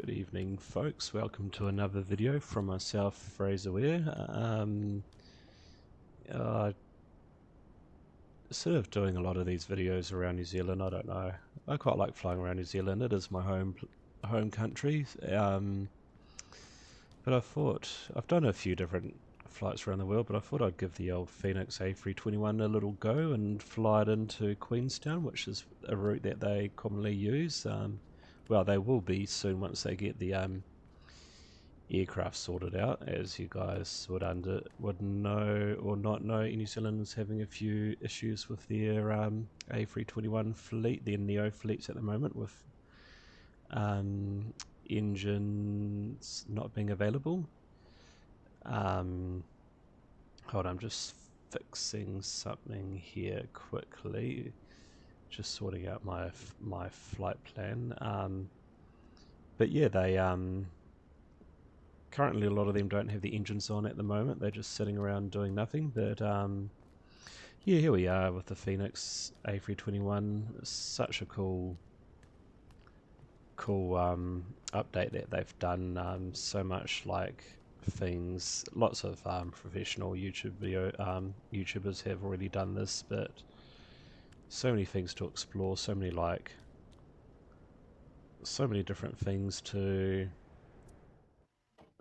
Good evening, folks. Welcome to another video from myself, Fraser Ware. Sort of doing a lot of these videos around New Zealand. I don't know. I quite like flying around New Zealand. It is my home country. But I thought I've done a few different flights around the world, but I thought I'd give the old Phoenix A321 a little go and fly it into Queenstown, which is a route that they commonly use. Well, they will be soon once they get the aircraft sorted out. As you guys would know or not know, New Zealand is having a few issues with their A321 fleet, their Neo fleets at the moment, with engines not being available. Hold on, I'm just fixing something here quickly, just sorting out my flight plan. But yeah, they currently a lot of them don't have the engines on at the moment. They're just sitting around doing nothing. But yeah, here we are with the Phoenix A321. Such a cool update that they've done. So much like things, lots of professional YouTubers have already done this, but so many things to explore, so many different things to.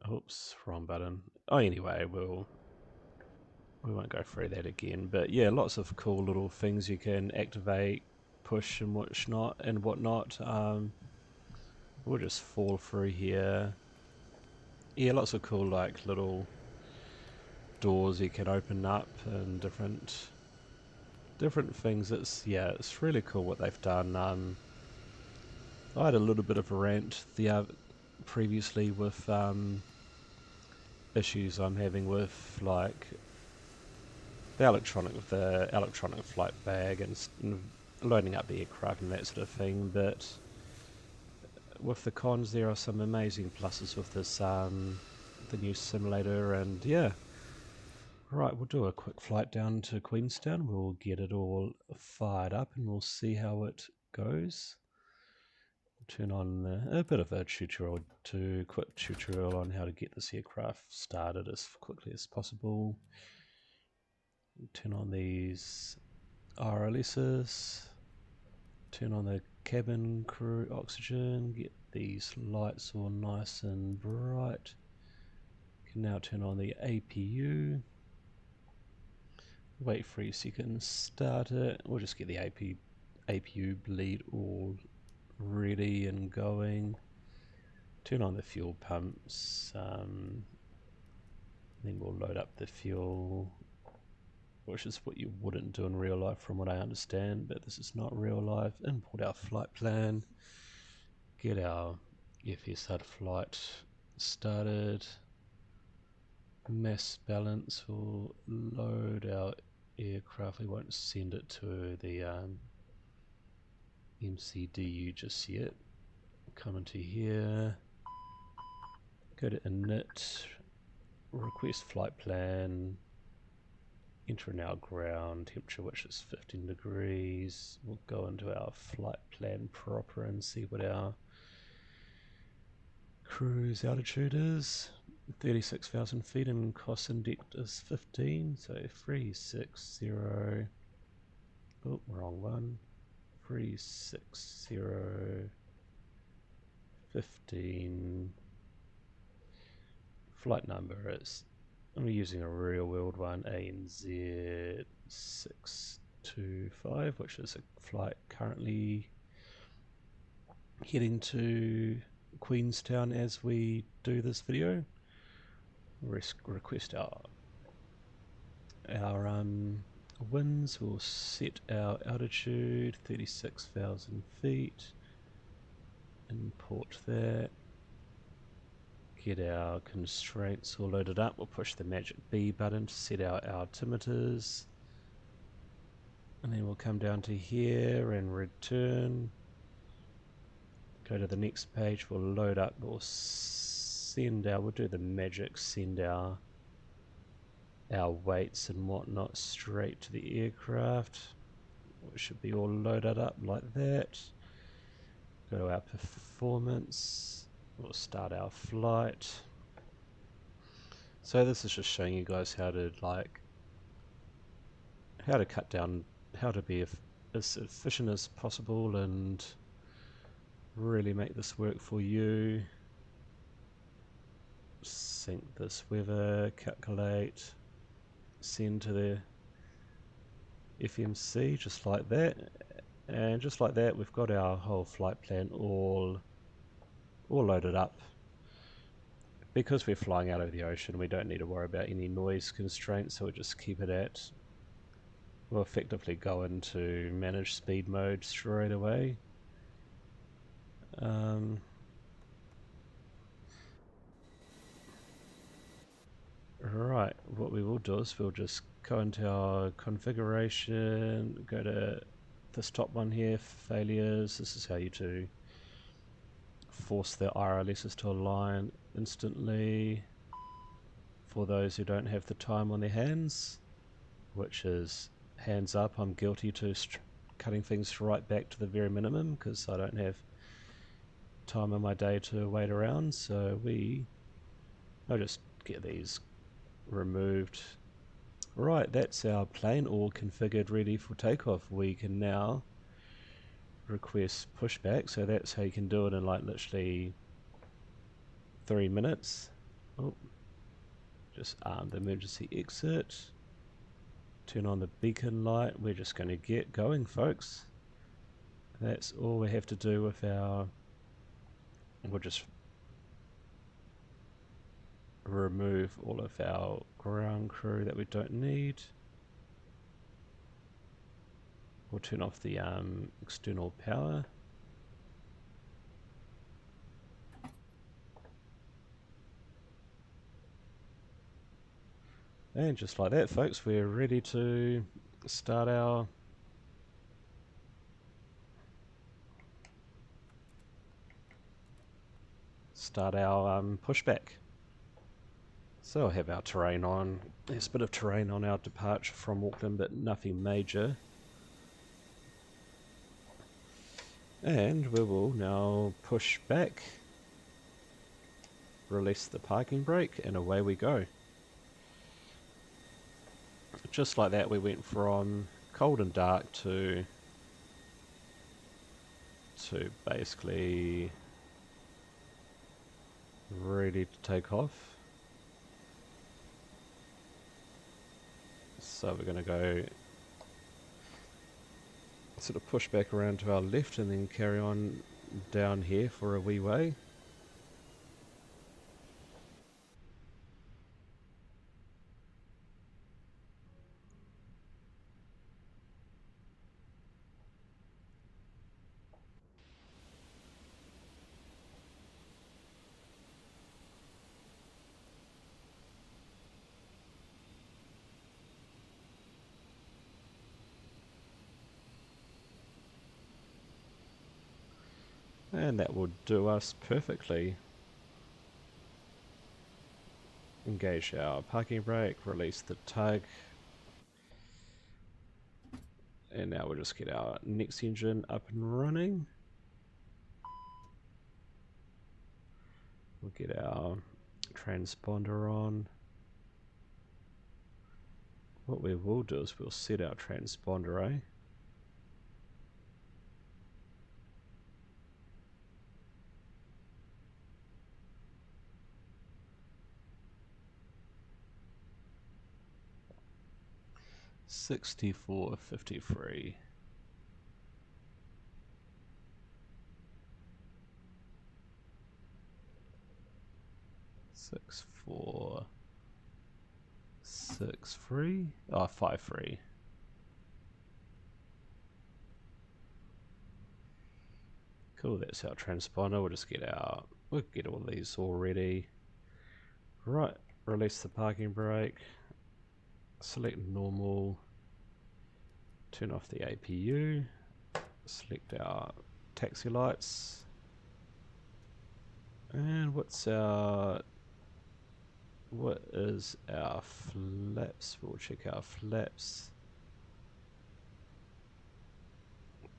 Oops, wrong button. Oh, anyway, we won't go through that again. But yeah, lots of cool little things you can activate, push, and whatnot. We'll just fall through here. Yeah, lots of cool like little doors you can open up and different things. It's really cool what they've done. I had a little bit of a rant previously with issues I'm having with like the electronic flight bag and loading up the aircraft and that sort of thing. But with the cons, there are some amazing pluses with this the new simulator. And yeah, right, we'll do a quick flight down to Queenstown. We'll get it all fired up and we'll see how it goes. Turn on a bit of a quick tutorial on how to get this aircraft started as quickly as possible. Turn on these RLSs, turn on the cabin crew oxygen, get these lights all nice and bright. Can now turn on the APU. Wait 3 seconds, start it. We'll just get the APU bleed all ready and going. Turn on the fuel pumps. Then we'll load up the fuel, which is what you wouldn't do in real life from what I understand, but this is not real life. Import our flight plan, get our FSR flight started. Mass balance, will load our aircraft. We won't send it to the MCDU just yet. Come into here, go to init, request flight plan, enter in our ground temperature, which is 15 degrees. We'll go into our flight plan proper and see what our cruise altitude is. 36,000 feet and cost index is 15, so 360. Oh, wrong one. 360 15. Flight number is, I'm using a real world one, ANZ 625, which is a flight currently heading to Queenstown as we do this video. Request our winds. We'll set our altitude 36,000 feet. Import that. Get our constraints all loaded up. We'll push the magic B button to set our altimeters. And then we'll come down to here and return. Go to the next page. We'll load up. We'll do the magic, send our weights and whatnot straight to the aircraft. It should be all loaded up like that. Go to our performance. We'll start our flight. So this is just showing you guys how to cut down, how to be as efficient as possible and really make this work for you. Sync this weather, calculate, send to the FMC just like that, and just like that we've got our whole flight plan all loaded up. Because we're flying out of the ocean, we don't need to worry about any noise constraints, so we'll just keep it at, we'll effectively go into manage speed mode straight away. Right, what we will do is we'll just go into our configuration, go to this top one here, failures. This is how you to force the RLSs to align instantly for those who don't have the time on their hands, which is hands up, I'm guilty to cutting things right back to the very minimum because I don't have time in my day to wait around. So I'll just get these removed. Right, that's our plane all configured, ready for takeoff. We can now request pushback, so that's how you can do it in like literally 3 minutes. Oh, just arm the emergency exit, turn on the beacon light. We're just going to get going, folks. That's all we have to do with our, we'll just remove all of our ground crew that we don't need. We'll turn off the external power. And just like that, folks, we're ready to start our pushback. So I'll have our terrain on. There's a bit of terrain on our departure from Auckland, but nothing major. And we will now push back, release the parking brake, and away we go. Just like that, we went from cold and dark to basically ready to take off. So we're going to go sort of push back around to our left and then carry on down here for a wee way. And that will do us perfectly. Engage our parking brake, release the tug. And now we'll just get our next engine up and running. We'll get our transponder on. What we will do is we'll set our transponder, eh? $64.53. $64.63. Oh, 53. Cool, that's our transponder. We'll get all these all ready. Right, release the parking brake. Select normal. Turn off the APU. Select our taxi lights. And what is our flaps? We'll check our flaps.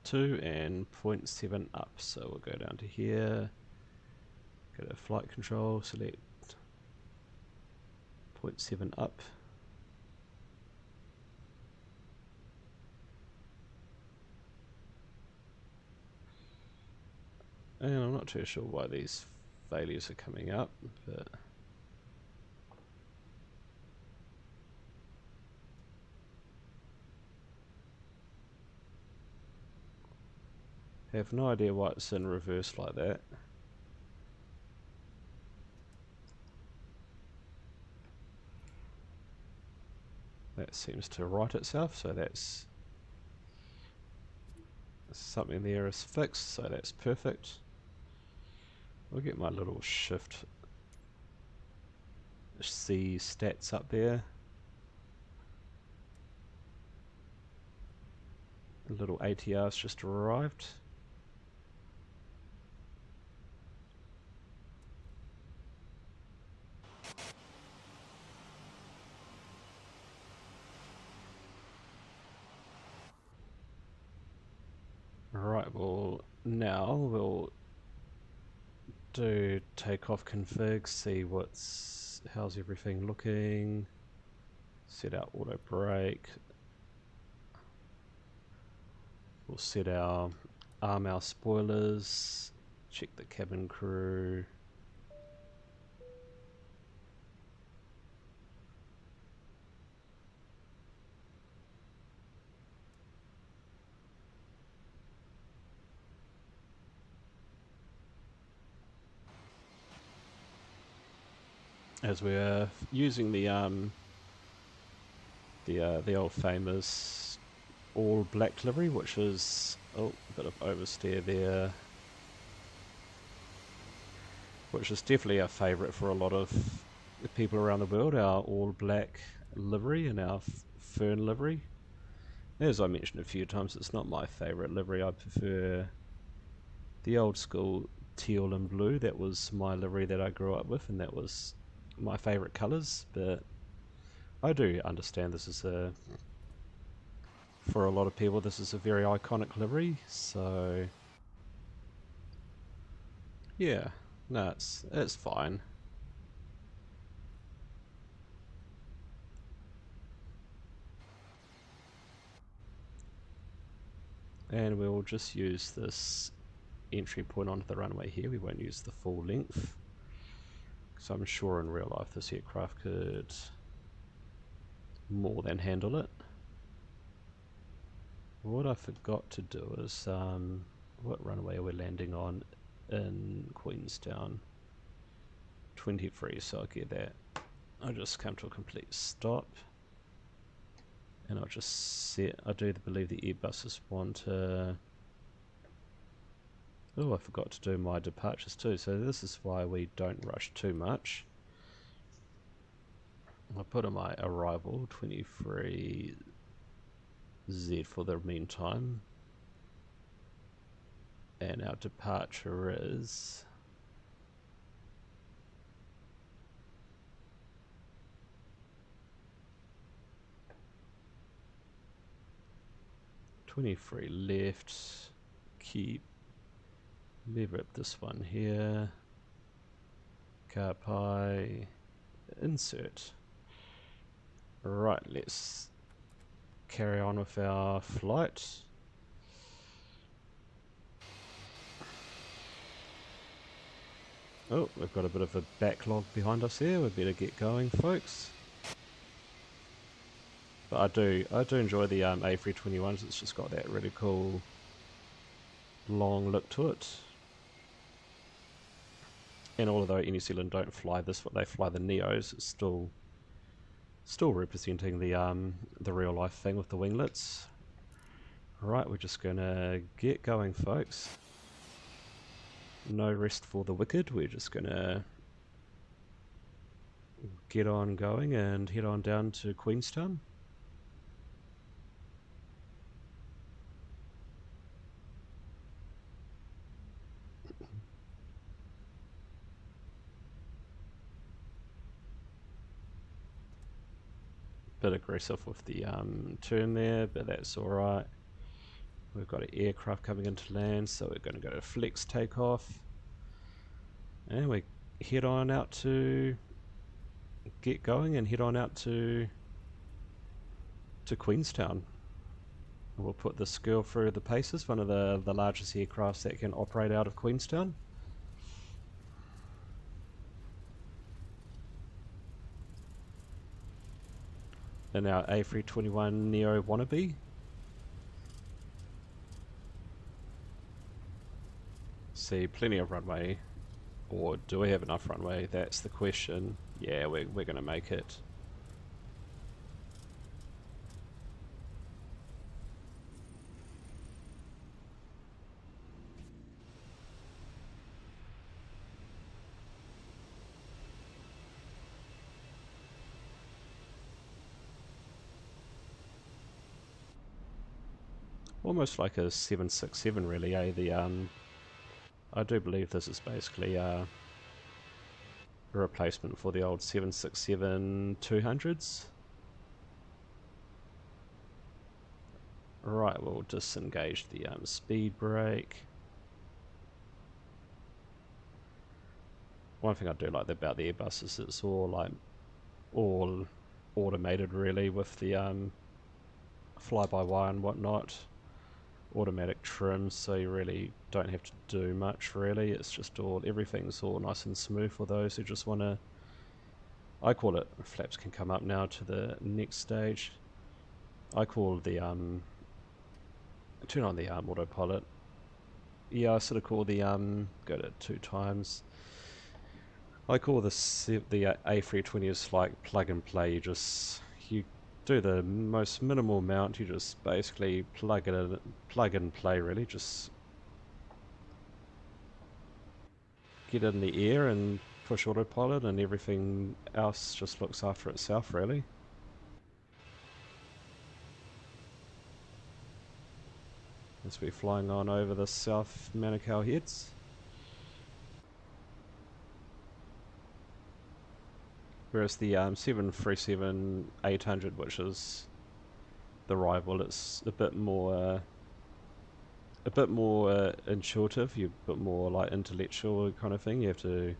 2 and 0.7 up, so we'll go down to here, Go to flight control, select 0.7 up. And I'm not too sure why these failures are coming up, but I have no idea why it's in reverse like that. That seems to right itself, so that's something there is fixed, so that's perfect. We'll get my little shift C stats up there. A little ATR's just arrived. Alright, well now we'll do takeoff config, see how's everything looking, set our auto brake, we'll set our arm our spoilers, check the cabin crew. As we're using the old famous all black livery, which is a bit of oversteer there, which is definitely a favourite for a lot of people around the world, our all black livery and our fern livery. As I mentioned a few times, it's not my favourite livery. I prefer the old school teal and blue. That was my livery that I grew up with, and that was my favourite colours. But I do understand this is for a lot of people, this is a very iconic livery. So yeah, no, it's fine. And we'll just use this entry point onto the runway here. We won't use the full length, so I'm sure in real life this aircraft could more than handle it. What I forgot to do is, what runway are we landing on in Queenstown? 23, so I'll get that. I'll just come to a complete stop. And I'll just set, I do believe the Airbuses want to... Oh, I forgot to do my departures too, so this is why we don't rush too much. I'll put on my arrival, 23Z for the meantime. And our departure is... .23 left, keep, lever up this one here, car pie, insert. Right, let's carry on with our flight. Oh, we've got a bit of a backlog behind us here, we better get going, folks. But I do enjoy the A321s. It's just got that really cool long look to it. And although Air New Zealand don't fly this, they fly the Neos, it's still representing the real life thing with the winglets. Right, we're just gonna get going, folks. No rest for the wicked. We're just gonna get on going and head on down to Queenstown. Bit aggressive with the turn there, but that's alright. We've got an aircraft coming into land, so we're going to go to flex takeoff. And we head on out to get going and head on out to Queenstown. We'll put this girl through the paces, one of the largest aircrafts that can operate out of Queenstown. In our A321 Neo wannabe. See, plenty of runway. Or do we have enough runway? That's the question. Yeah, we're going to make it. Almost like a 767 really, eh? I do believe this is basically a replacement for the old 767-200s. Right, we'll disengage the speed brake. One thing I do like about the Airbus is it's all automated really, with the fly-by-wire and whatnot. Automatic trim, so you really don't have to do much really. It's just everything's all nice and smooth for those who just want to, I call it, flaps can come up now to the next stage. I call the turn on the autopilot. Yeah, I sort of call the go to 2 times. I call the A320 like plug and play. You do the most minimal amount. You just basically plug and play really. Just get in the air and push autopilot, and everything else just looks after itself really. As we're flying on over the South Manukau Heads. Whereas the 737-800, which is the rival, it's a bit more intuitive, a bit more like intellectual kind of thing. You have to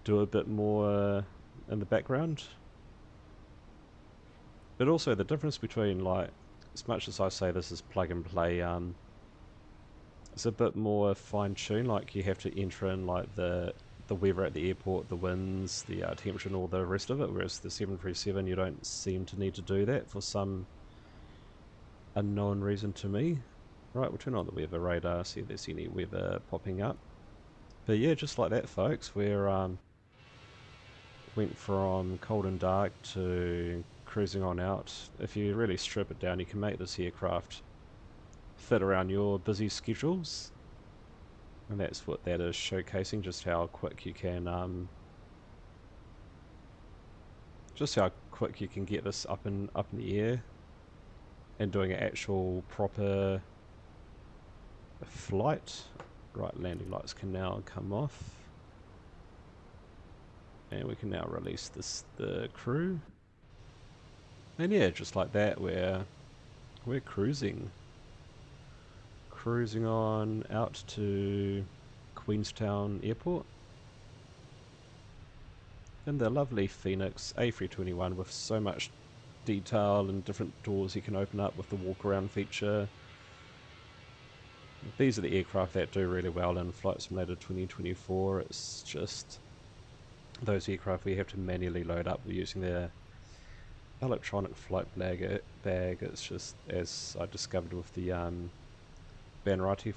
do a bit more in the background. But also the difference between, like, as much as I say this is plug and play, it's a bit more fine-tuned. Like, you have to enter in like the weather at the airport, the winds, the temperature and all the rest of it, whereas the 737 you don't seem to need to do that for some unknown reason to me. Right, we'll turn on the weather radar, see if there's any weather popping up. But yeah, just like that folks, we're went from cold and dark to cruising on out. If you really strip it down, you can make this aircraft fit around your busy schedules. And that's what that is showcasing, just how quick you can get this up in the air and doing an actual proper flight. Right, landing lights can now come off. And we can now release the crew. And yeah, just like that, we're cruising on out to Queenstown Airport. And the lovely Phoenix A321 with so much detail and different doors you can open up with the walk around feature. These are the aircraft that do really well in Flight Simulator 2024. It's just those aircraft we have to manually load up using their electronic flight bag. It's just, as I discovered with the Banarati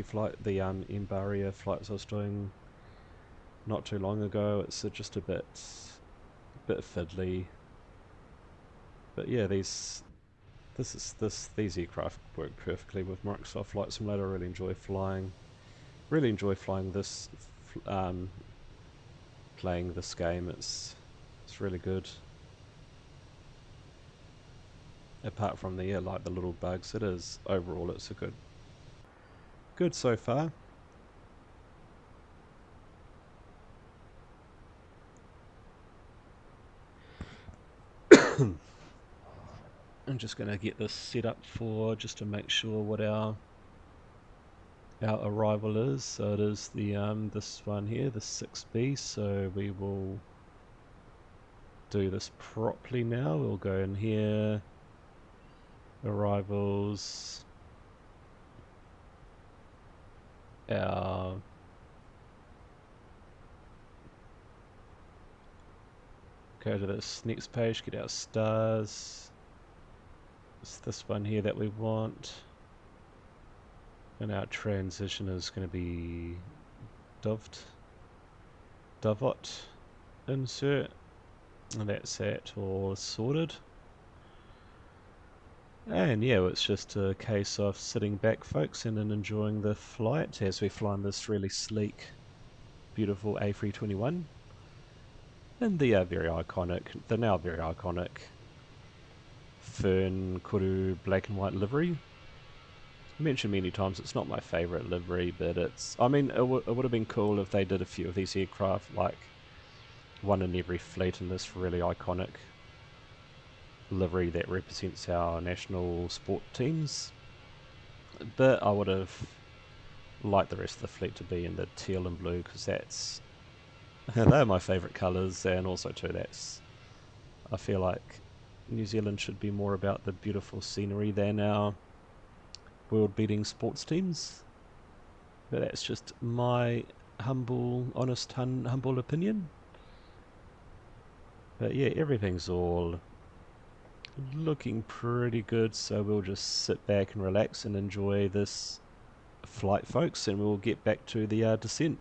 flight, the Embaria flights I was doing not too long ago, it's just a bit fiddly. But yeah, these aircraft work perfectly with Microsoft Flight Simulator. I really enjoy flying this, playing this game. It's really good. Apart from the like the little bugs, overall it's a good so far. I'm just going to get this set up just to make sure what our our arrival is. So it is the this one here, the 6B. So we will do this properly now. We'll go in here, arrivals, our go to this next page, get our stars. It's this one here that we want. And our transition is going to be Dovot insert. And that's that all sorted. And yeah, it's just a case of sitting back, folks, and then enjoying the flight as we fly in this really sleek, beautiful A321. And the now very iconic fern kuru black and white livery. I mentioned many times it's not my favourite livery, but it's, I mean, it would have been cool if they did a few of these aircraft, like one in every fleet in this really iconic livery that represents our national sport teams. But I would have liked the rest of the fleet to be in the teal and blue, because that's they're my favourite colours, and also too I feel like New Zealand should be more about the beautiful scenery than our world-beating sports teams. But that's just my honest, humble opinion. But yeah, everything's all looking pretty good, so we'll just sit back and relax and enjoy this flight, folks, and we'll get back to the descent.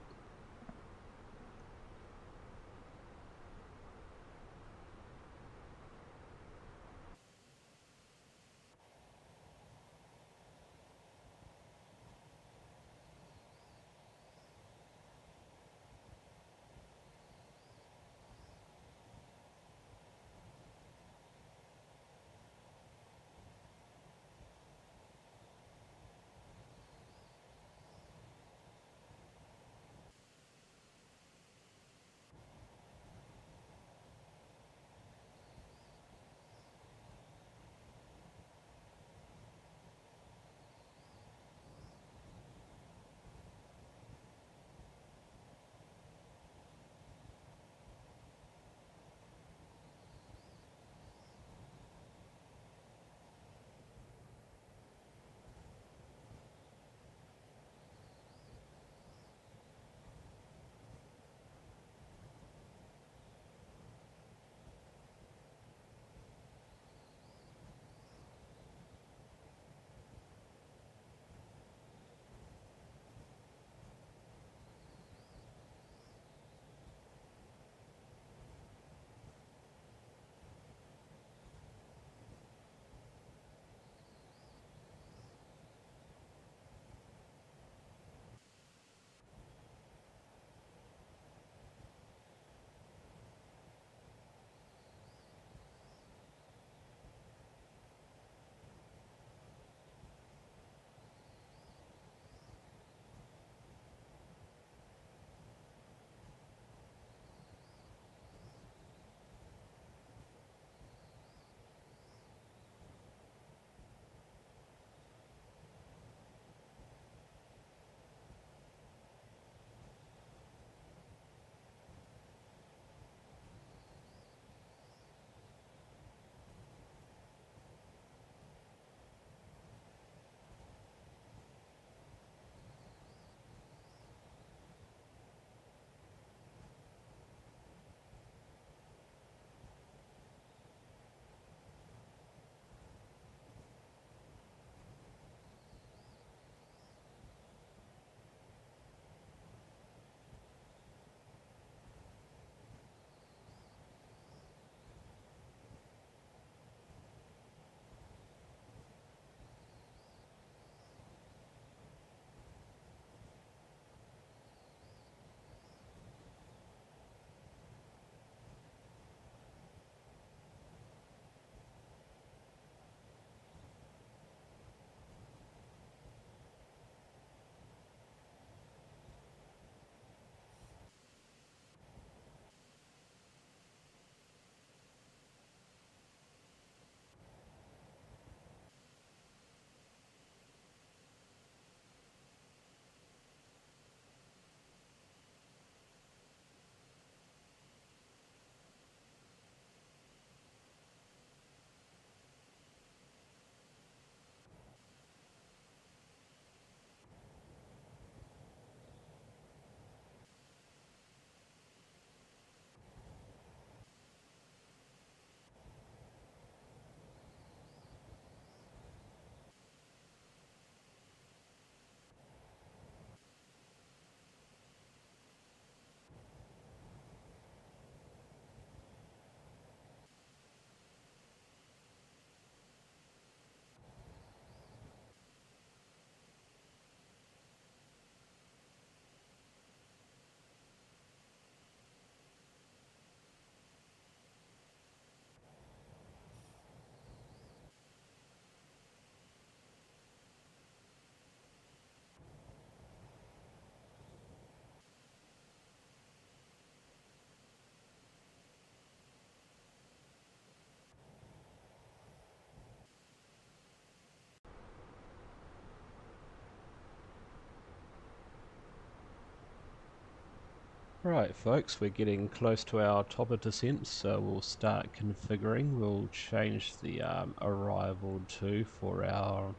Right folks, we're getting close to our top of descent, so we'll start configuring. We'll change the arrival to for our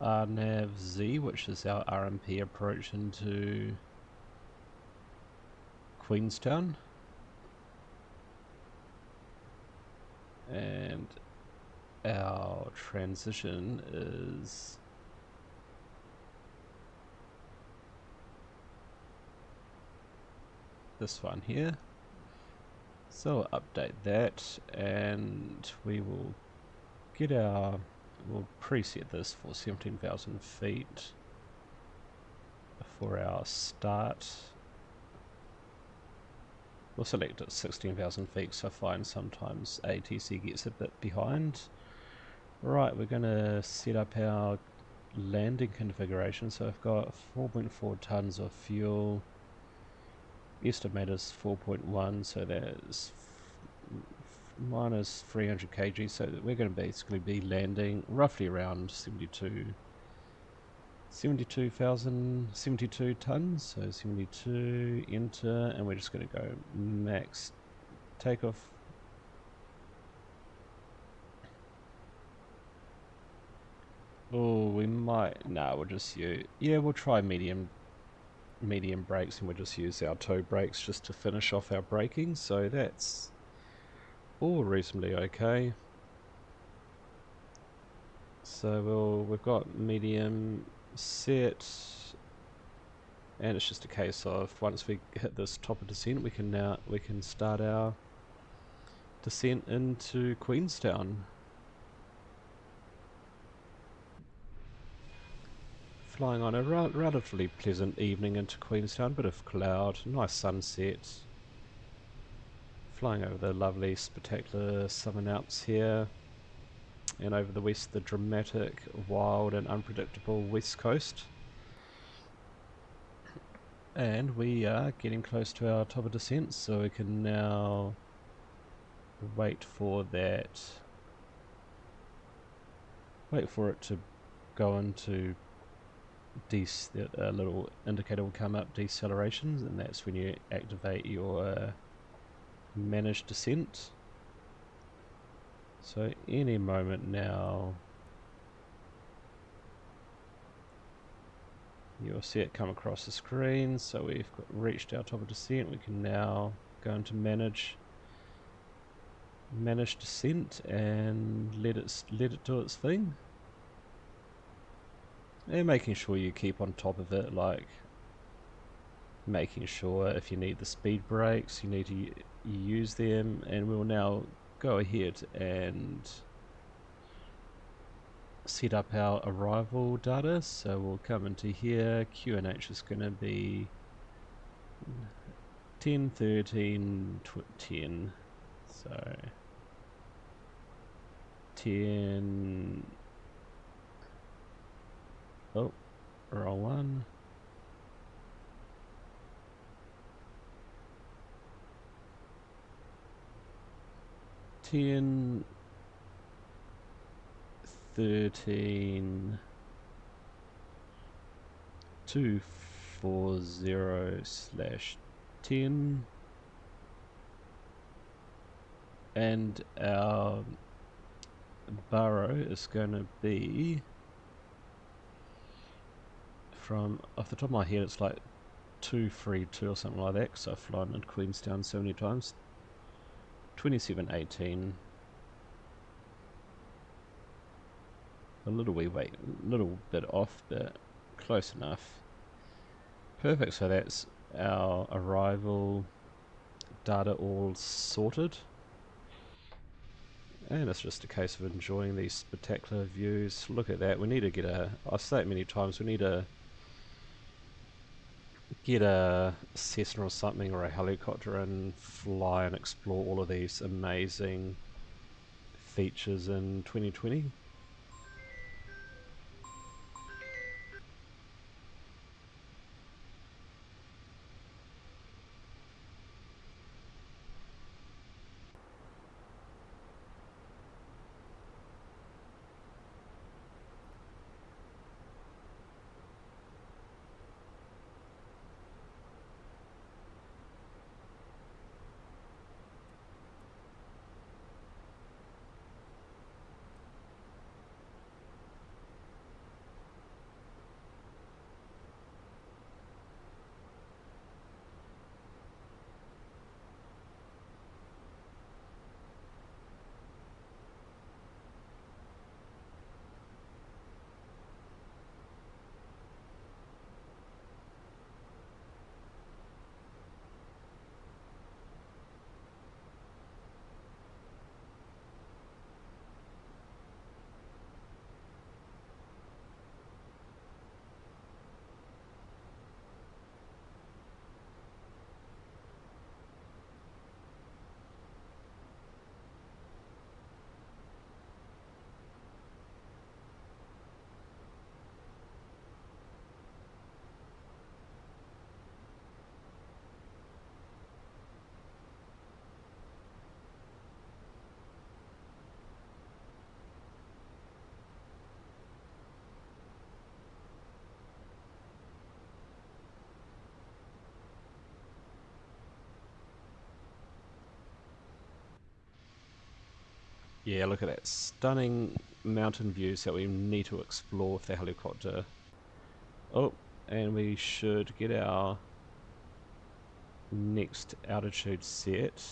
RNAV Z, which is our RMP approach into Queenstown. And our transition is this one here. So we'll update that, and we will get our, we'll preset this for 17,000 feet for our start. We'll select it 16,000 feet, so fine, sometimes ATC gets a bit behind. Right, we're going to set up our landing configuration. So I've got 4.4 tons of fuel. Estimate is 4.1, so that's minus 300 kg. So we're going to basically be landing roughly around 72 tons. So 72, enter, and we're just going to go max takeoff. Oh, we might, we'll just use, we'll try medium brakes, and we'll just use our toe brakes just to finish off our braking. So that's all reasonably okay. So we've got medium set, and it's just a case of once we hit this top of descent, we can start our descent into Queenstown. Flying on a relatively pleasant evening into Queenstown, bit of cloud, nice sunset. Flying over the lovely, spectacular Southern Alps here, and over the west, the dramatic, wild and unpredictable west coast. And we are getting close to our top of descent, so we can now wait for it to go into a little indicator will come up, decelerations, and that's when you activate your managed descent. So any moment now you'll see it come across the screen. So we've reached our top of descent. We can now go into manage descent and let it do its thing. And making sure you keep on top of it, like making sure if you need the speed brakes, you need to use them. And we'll now go ahead and set up our arrival data. So we'll come into here. QNH is going to be 10, 13, 10. So 10. Oh, roll one. Ten, 13, 240/10, and our burrow is going to be, from off the top of my head, it's like 232 or something like that, because I've flown into Queenstown so many times. 2718. A little bit off, but close enough. Perfect. So that's our arrival data all sorted, and it's just a case of enjoying these spectacular views. Look at that. We need to get I've said it many times, we need to get a Cessna or something, or a helicopter, and fly and explore all of these amazing features in 2020. Yeah, look at that stunning mountain views that we need to explore with the helicopter. Oh, and we should get our next altitude set.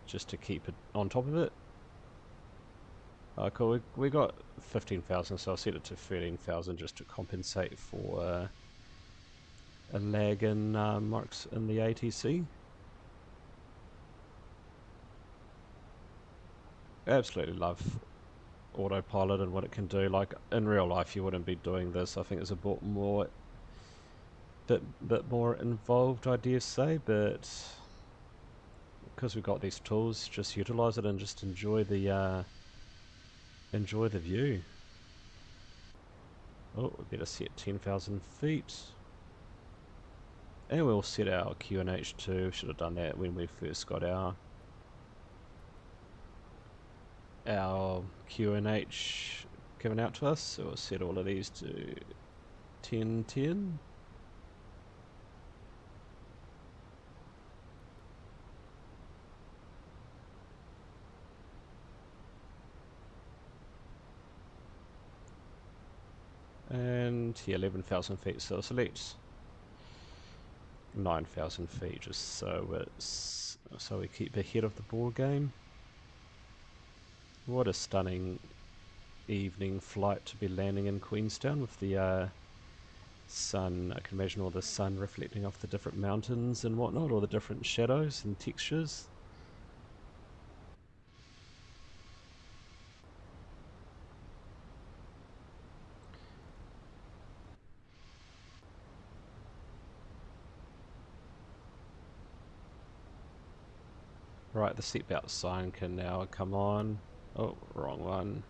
Just to keep it on top of it. Cool, we got 15,000, so I'll set it to 13,000 just to compensate for a lag in marks in the ATC. Absolutely love autopilot and what it can do. Like in real life you wouldn't be doing this. I think it's a bit more involved, I dare say, but because we've got these tools, just utilize it and just enjoy the view. Oh, we better set 10,000 feet. And we'll set our QNH too. Should have done that when we first got our QNH given out to us. So we'll set all of these to 1010. And yeah, 11,000 feet, so select 9,000 feet just so we keep ahead of the ball game. What a stunning evening flight to be landing in Queenstown with the sun. I can imagine all the sun reflecting off the different mountains and whatnot, all the different shadows and textures. Right, the seatbelt sign can now come on. Oh, wrong one.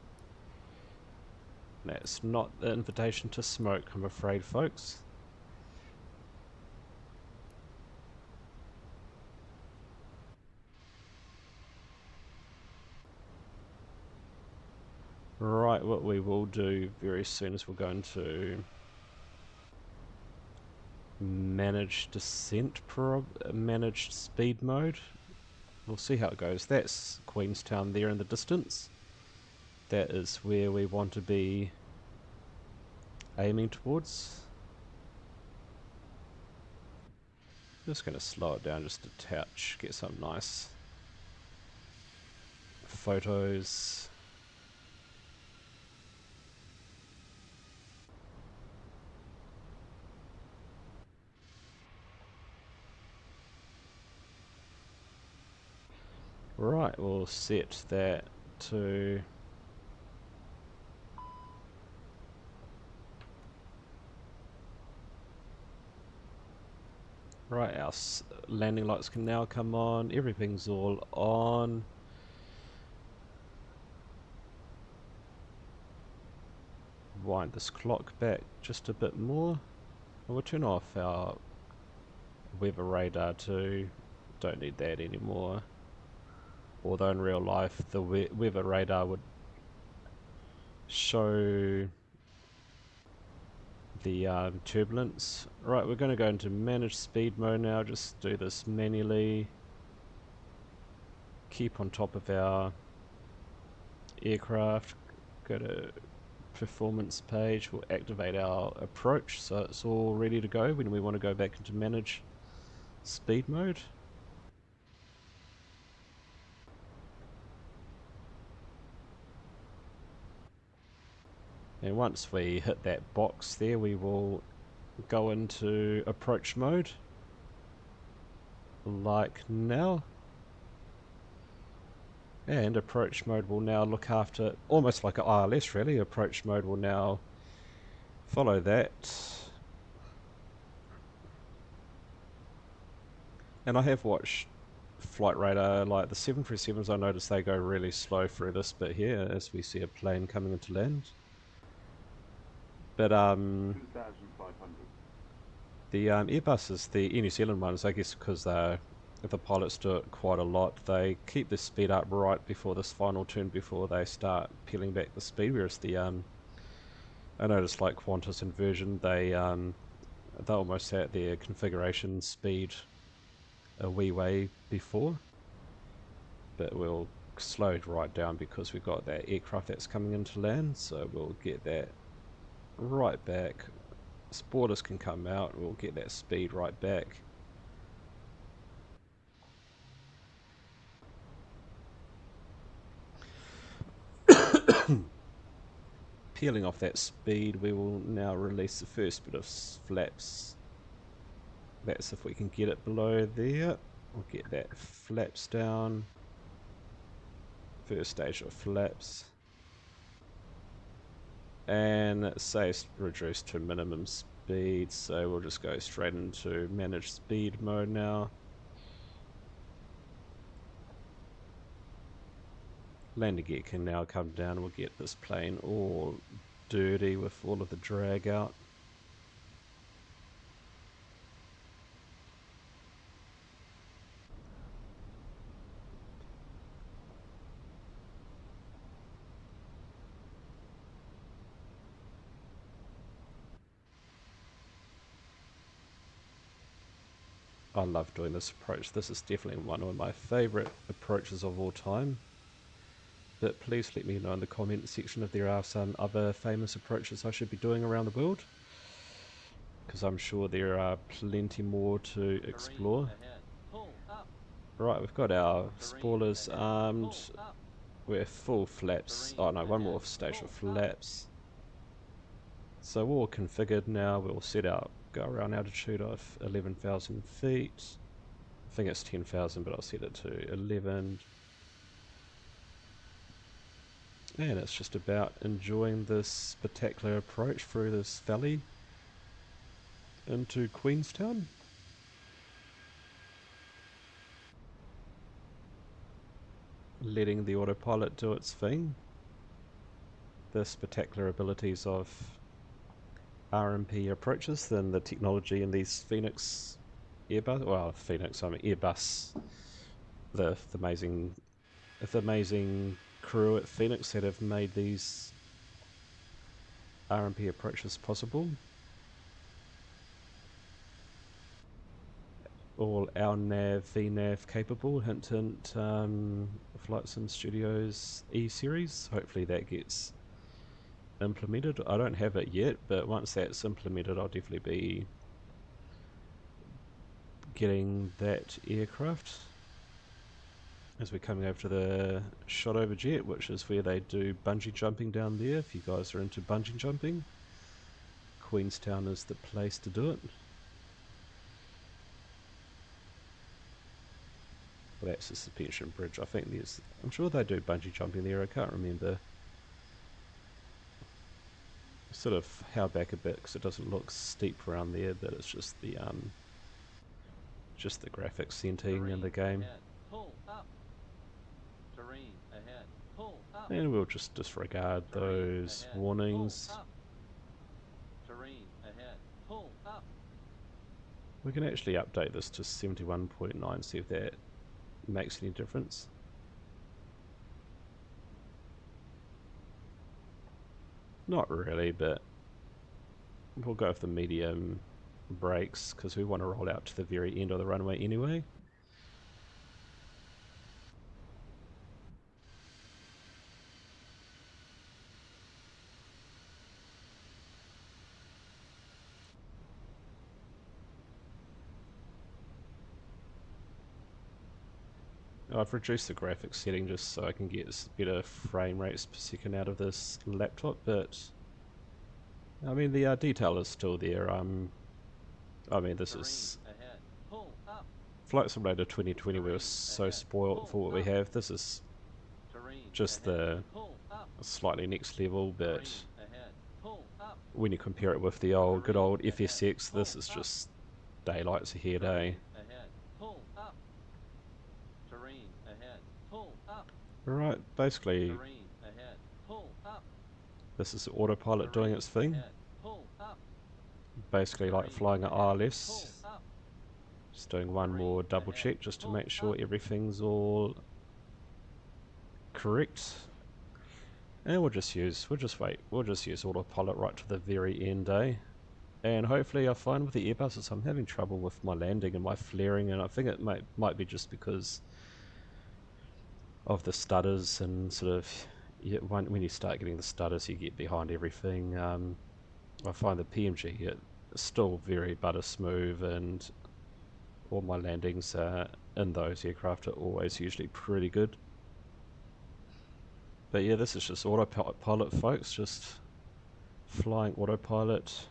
That's not the invitation to smoke, I'm afraid, folks. Right, what we will do very soon is we'll go into managed descent, managed speed mode. We'll see how it goes. That's Queenstown there in the distance. That is where we want to be aiming towards. Just going to slow it down just a touch, get some nice photos. Right, we'll set that to right, our landing lights can now come on, everything's all on. Wind this clock back just a bit more. And we'll turn off our weather radar too, don't need that anymore. Although in real life the weather radar would show the turbulence. Right, we're going to go into managed speed mode now, just do this manually. Keep on top of our aircraft, go to performance page, we'll activate our approach so it's all ready to go when we want to go back into manage speed mode. And once we hit that box there, we will go into approach mode, like now. And approach mode will now look after, almost like an ILS really, approach mode will now follow that. And I have watched flight radar, like the 737s, I noticed they go really slow through this bit here as we see a plane coming into land. But the Airbuses, the Air New Zealand ones, I guess because the pilots do it quite a lot, they keep the speed up right before this final turn before they start peeling back the speed, whereas the I noticed like Qantas and Virgin, they almost at their configuration speed a wee way before, but we'll slow it right down because we've got that aircraft that's coming into land, so we'll get that right back. Spoilers can come out, we'll get that speed right back. Peeling off that speed, we will now release the first bit of flaps. That's if we can get it below there. We'll get that flaps down. First stage of flaps. And say reduced to minimum speed, so we'll just go straight into manage speed mode now. Landing gear can now come down, we'll get this plane all dirty with all of the drag out. I love doing this approach. This is definitely one of my favourite approaches of all time. But please let me know in the comment section if there are some other famous approaches I should be doing around the world, because I'm sure there are plenty more to explore. Right, we've got our spoilers armed. We're full flaps. Oh no, one more stage of flaps. So we're all configured now. We'll set out, go around altitude of 11,000 feet. I think it's 10,000, but I'll set it to 11. And it's just about enjoying this spectacular approach through this valley into Queenstown. Letting the autopilot do its thing. The spectacular abilities of RMP approaches than the technology in these Phoenix Airbus, well Phoenix, I mean Airbus, the amazing crew at Phoenix that have made these RMP approaches possible. All our nav, VNav capable, hint hint, Flight Sim Studios E-Series, hopefully that gets implemented. I don't have it yet, but once that's implemented I'll definitely be getting that aircraft. As we're coming over to the shot over jet, which is where they do bungee jumping down there. If you guys are into bungee jumping, Queenstown is the place to do it. Well, that's the suspension bridge. I think I'm sure they do bungee jumping there, I can't remember. Sort of held back a bit because it doesn't look steep around there, but it's just the graphics setting in the game. And we'll just disregard those warnings. We can actually update this to 71.9, see if that makes any difference. Not really, but we'll go with the medium brakes because we want to roll out to the very end of the runway anyway. I've reduced the graphics setting just so I can get better frame rates per second out of this laptop, but I mean the detail is still there. I mean this is Flight Simulator 2020. We were so spoiled for what we have. This is just the slightly next level, but when you compare it with the good old FSX, this is just daylights ahead, eh? Right, basically this is autopilot doing its thing. Basically like flying at ILS. Just doing one more double check just to make sure everything's all correct. And we'll just use autopilot right to the very end, eh? And hopefully I find with the Airbuses I'm having trouble with my landing and my flaring, and I think it might be just because of the stutters and sort of, when you start getting the stutters you get behind everything. I find the PMG it's still very butter smooth, and all my landings in those aircraft are always usually pretty good. But yeah, this is just autopilot, folks, just flying autopilot.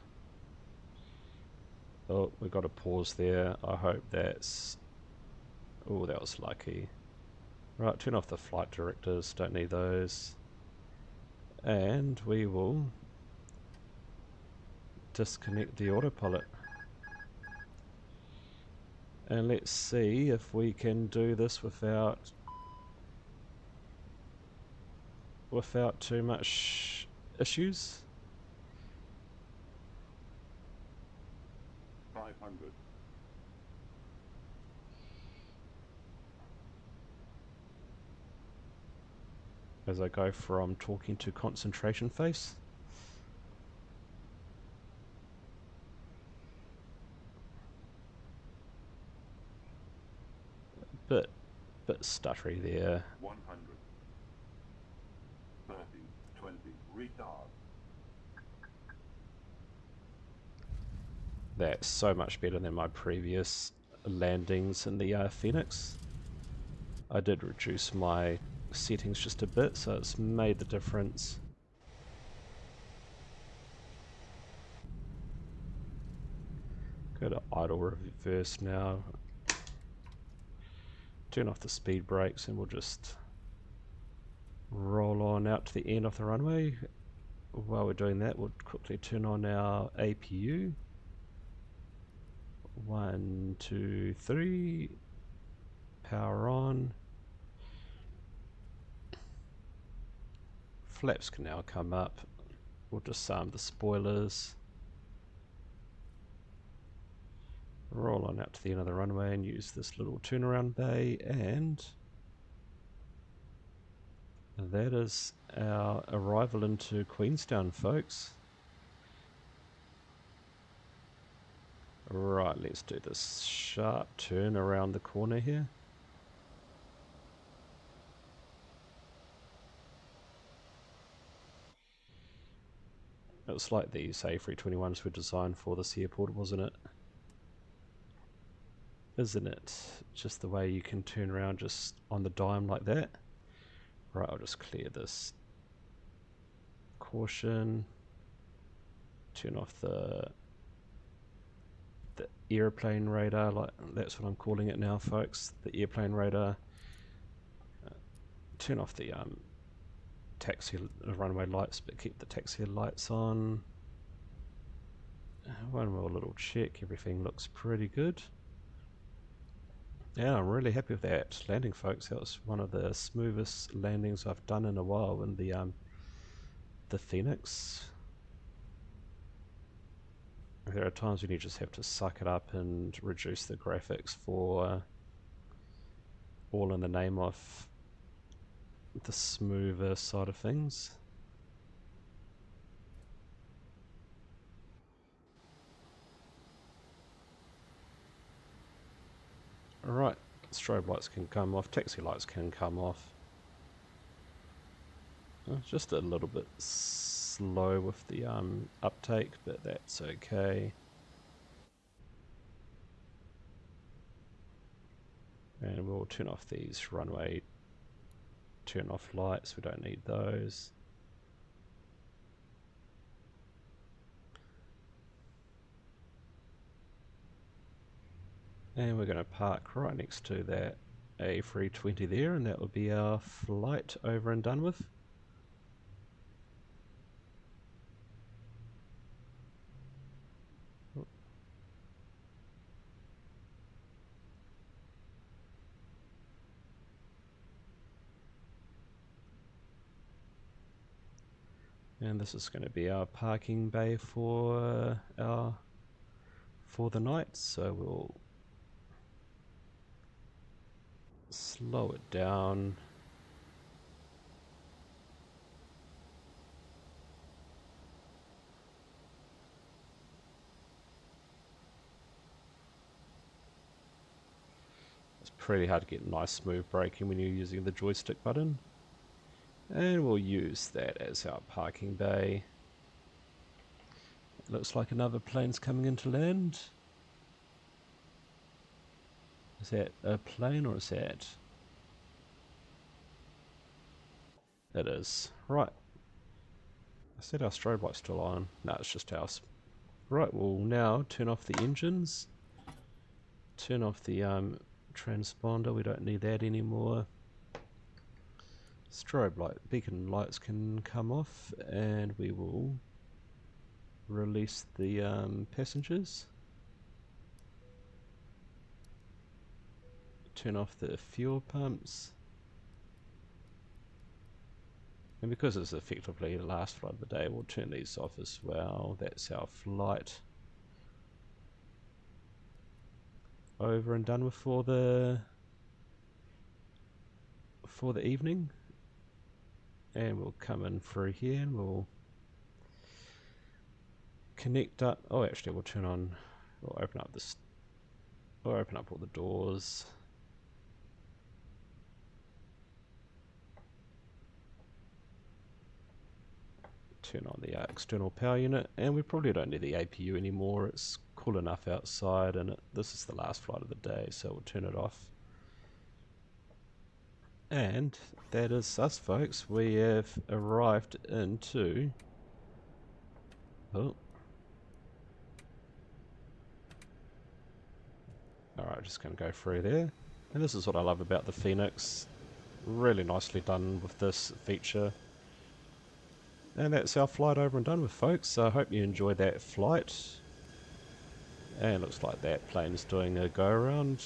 Oh, we got a pause there. I hope that's... Oh, that was lucky. Right, turn off the flight directors, don't need those. And we will disconnect the autopilot. And let's see if we can do this without too much issues. 500. As I go from talking to concentration face. Bit stuttery there. 100. 30. 20. Retard. That's so much better than my previous landings in the Phoenix. I did reduce my settings just a bit, so it's made the difference. Go to idle reverse now. Turn off the speed brakes and we'll just roll on out to the end of the runway. While we're doing that, we'll quickly turn on our APU. 1, 2, 3. Power on. Flaps can now come up. We'll disarm the spoilers. Roll on out to the end of the runway and use this little turnaround bay, and that is our arrival into Queenstown, folks. Right, let's do this sharp turn around the corner here. It was like these A321s were designed for this airport, wasn't it? Isn't it? Just the way you can turn around just on the dime like that. Right, I'll just clear this caution. Turn off the airplane radar, like that's what I'm calling it now, folks. The airplane radar. Turn off the taxi runway lights, but keep the taxi lights on. One more little check. Everything looks pretty good. Yeah, I'm really happy with that landing, folks. That was one of the smoothest landings I've done in a while in the Phoenix. There are times when you just have to suck it up and reduce the graphics for all in the name of the smoother side of things. Alright, strobe lights can come off, taxi lights can come off. Just a little bit slow with the uptake, but that's okay. And we'll turn off these runway turn off lights, we don't need those. And we're going to park right next to that A320 there, and that will be our flight over and done with. And this is going to be our parking bay for the night, so we'll slow it down. It's pretty hard to get nice smooth braking when you're using the joystick button. And we'll use that as our parking bay. It looks like another plane's coming into land. Is that a plane or is that? It is. Right. I said our strobe light's still on. No, it's just ours. Right, we'll now turn off the engines. Turn off the transponder, we don't need that anymore. Strobe light, beacon lights can come off, and we will release the passengers. Turn off the fuel pumps. And because it's effectively the last flight of the day, we'll turn these off as well. That's our flight over and done with for the evening. And we'll come in through here and we'll connect up. Oh, actually, we'll turn on. We'll open up this. We'll open up all the doors. Turn on the external power unit, and we probably don't need the APU anymore. It's cool enough outside, and this is the last flight of the day, so we'll turn it off. And that is us, folks. We have arrived into... Oh. Alright, just going to go through there. And this is what I love about the Phoenix. Really nicely done with this feature. And that's our flight over and done with, folks. So I hope you enjoyed that flight. And it looks like that plane's doing a go around.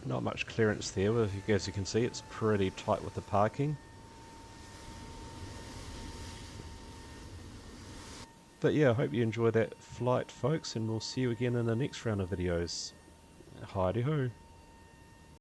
Not much clearance there, but as you can see, it's pretty tight with the parking. But yeah, I hope you enjoy that flight, folks, and we'll see you again in the next round of videos. Hi-de-ho.